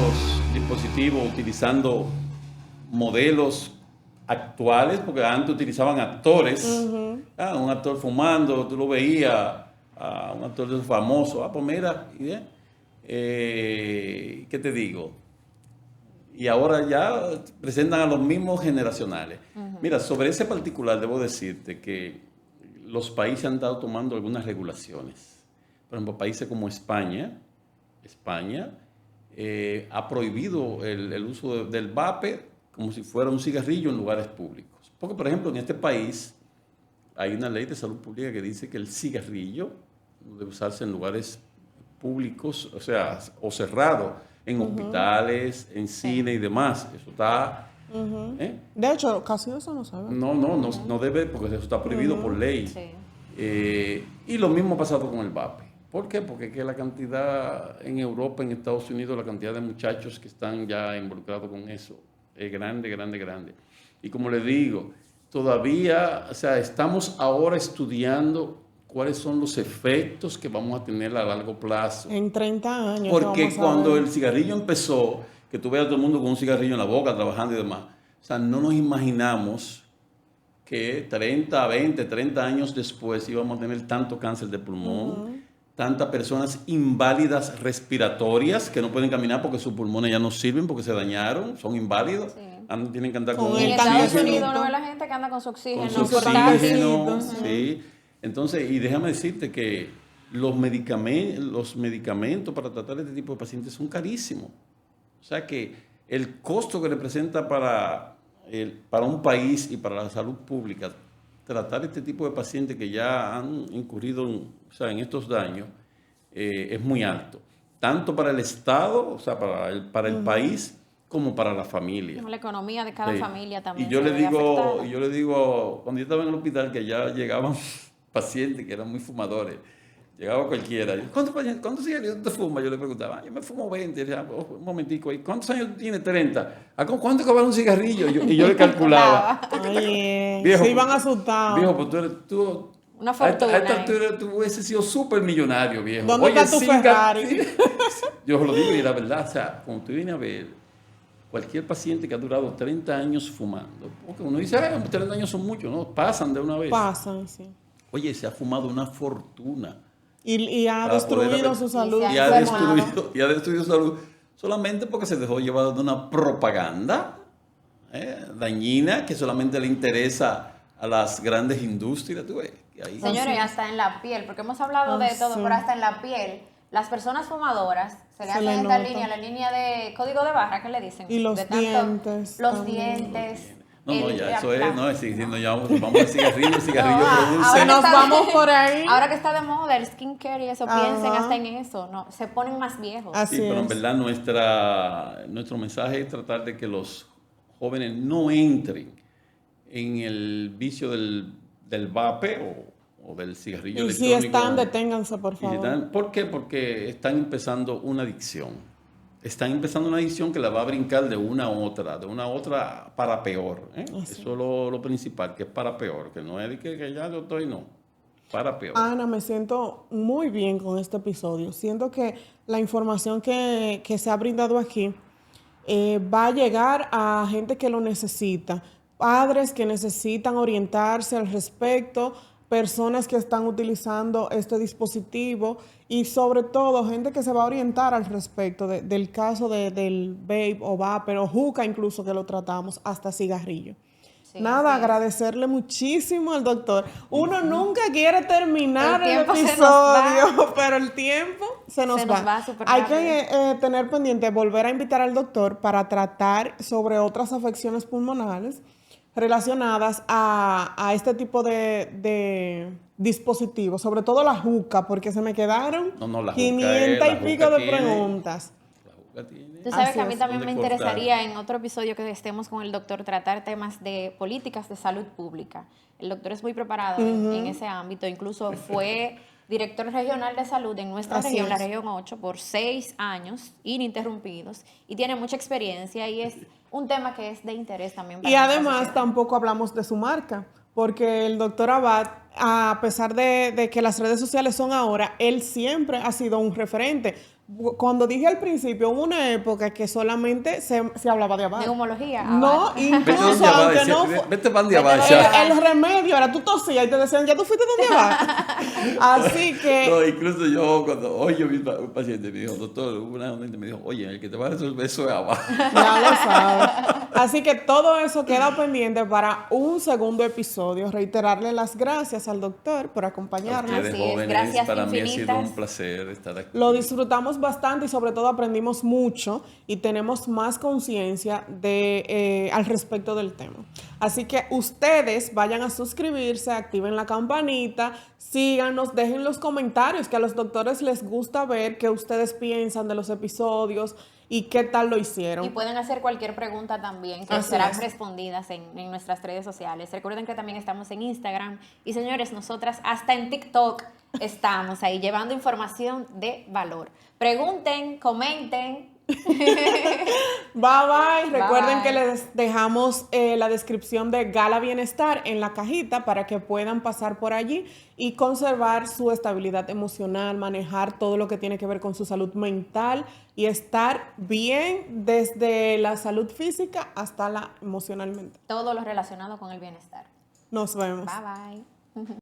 Speaker 3: dispositivos utilizando modelos actuales, porque antes utilizaban actores, un actor fumando, tú lo veías, un actor famoso, pues mira, ¿qué te digo? Y ahora ya presentan a los mismos generacionales. Mira, sobre ese particular debo decirte que los países han estado tomando algunas regulaciones. Por ejemplo, países como España ha prohibido el uso del vape como si fuera un cigarrillo en lugares públicos. Porque, por ejemplo, en este país hay una ley de salud pública que dice que el cigarrillo no debe usarse en lugares públicos, o sea, o cerrados, en hospitales, en cine y demás. Eso está...
Speaker 2: De hecho, casi eso no se ve.
Speaker 3: No debe, porque eso está prohibido por ley.
Speaker 1: Sí.
Speaker 3: Y lo mismo ha pasado con el VAPE. ¿Por qué? Porque es que la cantidad en Europa, en Estados Unidos, la cantidad de muchachos que están ya involucrados con eso es grande, grande, grande. Y como les digo, todavía, o sea, estamos ahora estudiando cuáles son los efectos que vamos a tener a largo plazo.
Speaker 2: En 30 años.
Speaker 3: Porque
Speaker 2: vamos a
Speaker 3: cuando
Speaker 2: ver.
Speaker 3: el cigarrillo empezó, que tú veas a todo el mundo con un cigarrillo en la boca, trabajando y demás, o sea, no nos imaginamos que 30 años después íbamos a tener tanto cáncer de pulmón, tantas personas inválidas respiratorias que no pueden caminar porque sus pulmones ya no sirven porque se dañaron, son inválidos, tienen que andar con
Speaker 2: Con
Speaker 1: En
Speaker 2: el
Speaker 1: Estados
Speaker 2: oxígeno.
Speaker 1: Unidos no ve la gente que anda con su oxígeno.
Speaker 3: con su
Speaker 1: portátil.
Speaker 3: oxígeno, sí. Entonces, y déjame decirte que los medicamentos para tratar este tipo de pacientes son carísimos. O sea que el costo que representa para un país y para la salud pública tratar este tipo de pacientes que ya han incurrido en estos daños es muy alto. Tanto para el Estado, o sea, para el país, como para la familia.
Speaker 1: La economía de cada
Speaker 3: Sí.
Speaker 1: familia también.
Speaker 3: Y yo
Speaker 1: se
Speaker 3: le
Speaker 1: ve
Speaker 3: digo,
Speaker 1: afectada.
Speaker 3: cuando yo estaba en el hospital, que ya llegaban pacientes que eran muy fumadores, llegaba cualquiera. ¿Cuántos cigarrillos te fumas? Yo le preguntaba, yo me fumo 20. Le decía, un momentico ahí, ¿cuántos años tiene? 30. ¿Cuánto cobra un cigarrillo? Y yo le calculaba.
Speaker 2: Oye,
Speaker 3: Viejo,
Speaker 2: se iban asustados.
Speaker 3: Viejo, pues tú
Speaker 1: Una
Speaker 3: a esta
Speaker 1: fortuna.
Speaker 3: altura tú hubieses sido súper millonario, viejo.
Speaker 2: ¿Dónde
Speaker 3: Oye,
Speaker 2: está tu Ferrari?
Speaker 3: Yo lo digo y la verdad, o sea, cuando tú vienes a ver cualquier paciente que ha durado 30 años fumando, porque uno dice, 30 años son muchos, ¿no? Pasan de una vez.
Speaker 2: Pasan, sí.
Speaker 3: Oye, se ha fumado una fortuna.
Speaker 2: Y ha
Speaker 3: Para poder
Speaker 2: destruido
Speaker 3: haber-
Speaker 2: su salud.
Speaker 1: se
Speaker 3: Y
Speaker 1: ha
Speaker 3: ha
Speaker 1: enfermado.
Speaker 3: destruido su salud solamente porque se dejó llevar de una propaganda dañina que solamente le interesa a las grandes industrias. ¿Tú ves? Que ahí-
Speaker 1: Señores, hasta en la piel, porque hemos hablado de todo,
Speaker 2: sí.
Speaker 1: pero hasta en la piel, las personas fumadoras se le
Speaker 2: Se
Speaker 1: hacen
Speaker 2: le
Speaker 1: esta
Speaker 2: nota.
Speaker 1: línea, la línea de código de barra, ¿qué le dicen?
Speaker 2: Y los
Speaker 1: De tanto-
Speaker 2: dientes
Speaker 1: Los
Speaker 2: también.
Speaker 1: dientes.
Speaker 3: No, ya, eso
Speaker 1: la-
Speaker 3: es, no, sigue diciendo ya, vamos al cigarrillo, el cigarrillo
Speaker 1: No,
Speaker 3: produce.
Speaker 1: ahora
Speaker 2: Nos
Speaker 1: está-
Speaker 2: vamos por ahí.
Speaker 1: Ahora que está de moda el skincare y eso,
Speaker 2: Ajá.
Speaker 1: piensen hasta en eso, no, se ponen más viejos.
Speaker 2: Así
Speaker 3: Sí, pero en
Speaker 2: es.
Speaker 3: verdad nuestro mensaje es tratar de que los jóvenes no entren en el vicio del vape o del cigarrillo
Speaker 2: Y si
Speaker 3: electrónico.
Speaker 2: están, deténganse, por
Speaker 3: Y si
Speaker 2: favor.
Speaker 3: ¿Por qué? Porque están empezando una adicción. Están empezando una adicción que la va a brincar de una a otra para peor. Eso es lo principal, que es para peor, que no es de que ya yo estoy, no, para peor.
Speaker 2: Ana, me siento muy bien con este episodio. Siento que la información que se ha brindado aquí va a llegar a gente que lo necesita. Padres que necesitan orientarse al respecto, personas que están utilizando este dispositivo y sobre todo gente que se va a orientar al respecto del caso del vape o vapor o hookah incluso que lo tratamos, hasta cigarrillo.
Speaker 1: Sí,
Speaker 2: Nada,
Speaker 1: así es.
Speaker 2: agradecerle muchísimo al doctor. Uno nunca quiere terminar
Speaker 1: El
Speaker 2: el
Speaker 1: tiempo se nos va.
Speaker 2: episodio, pero el tiempo se nos va.
Speaker 1: súper
Speaker 2: Hay
Speaker 1: rápido.
Speaker 2: que tener pendiente volver a invitar al doctor para tratar sobre otras afecciones pulmonares relacionadas a este tipo de dispositivos, sobre todo la juca, porque se me quedaron
Speaker 3: No, la juca
Speaker 2: 500 y
Speaker 3: la
Speaker 2: pico
Speaker 3: juca
Speaker 2: de
Speaker 3: tiene-
Speaker 2: preguntas.
Speaker 3: La juca tiene-
Speaker 1: Tú sabes
Speaker 2: Así
Speaker 1: que a mí
Speaker 2: es,
Speaker 1: también me
Speaker 3: ¿dónde cortar?
Speaker 1: interesaría en otro episodio que estemos con el doctor tratar temas de políticas de salud pública. El doctor es muy preparado en ese ámbito, incluso fue director regional de salud en nuestra
Speaker 2: Así
Speaker 1: región, la
Speaker 2: es.
Speaker 1: región 8, por 6 años ininterrumpidos y tiene mucha experiencia y es un tema que es de interés también para
Speaker 2: Y
Speaker 1: nuestra
Speaker 2: además
Speaker 1: sociedad.
Speaker 2: tampoco hablamos de su marca, porque el doctor Abad, a pesar de que las redes sociales son ahora, él siempre ha sido un referente. Cuando dije al principio, hubo una época que solamente se hablaba de Abad.
Speaker 1: Neumología.
Speaker 2: No,
Speaker 1: Abad.
Speaker 3: Vete
Speaker 2: incluso
Speaker 3: donde Abad,
Speaker 2: aunque
Speaker 3: decía,
Speaker 2: no
Speaker 3: vete para donde
Speaker 1: Vete
Speaker 3: Abad,
Speaker 1: donde
Speaker 3: ya.
Speaker 1: Abad.
Speaker 2: el remedio era tú tosías y te decían, ya tú fuiste donde Abad. Así que
Speaker 3: No, incluso yo, cuando hoy yo vi un paciente, me dijo, doctor, una gente me dijo, oye, el que te va a resolver eso es abajo.
Speaker 2: ya lo sabes. Así que todo eso queda pendiente para un segundo episodio. Reiterarle las gracias al doctor por acompañarnos.
Speaker 3: Ustedes
Speaker 1: Así es,
Speaker 3: jóvenes,
Speaker 1: gracias
Speaker 3: para mí ha sido
Speaker 1: infinitas.
Speaker 3: un placer estar aquí.
Speaker 2: Lo disfrutamos bastante y sobre todo aprendimos mucho y tenemos más conciencia al respecto del tema. Así que ustedes vayan a suscribirse, activen la campanita, síganos, dejen los comentarios, que a los doctores les gusta ver qué ustedes piensan de los episodios y qué tal lo hicieron.
Speaker 1: Y pueden hacer cualquier pregunta también, que
Speaker 2: Así
Speaker 1: serán
Speaker 2: es.
Speaker 1: respondidas en nuestras redes sociales. Recuerden que también estamos en Instagram. Y señores, nosotras hasta en TikTok estamos ahí llevando información de valor. Pregunten, comenten.
Speaker 2: Bye bye. Recuerden
Speaker 1: bye.
Speaker 2: que les dejamos la descripción de Gala Bienestar en la cajita para que puedan pasar por allí y conservar su estabilidad emocional, manejar todo lo que tiene que ver con su salud mental y estar bien desde la salud física hasta la emocionalmente.
Speaker 1: Todo lo relacionado con el bienestar.
Speaker 2: Nos vemos.
Speaker 1: Bye bye.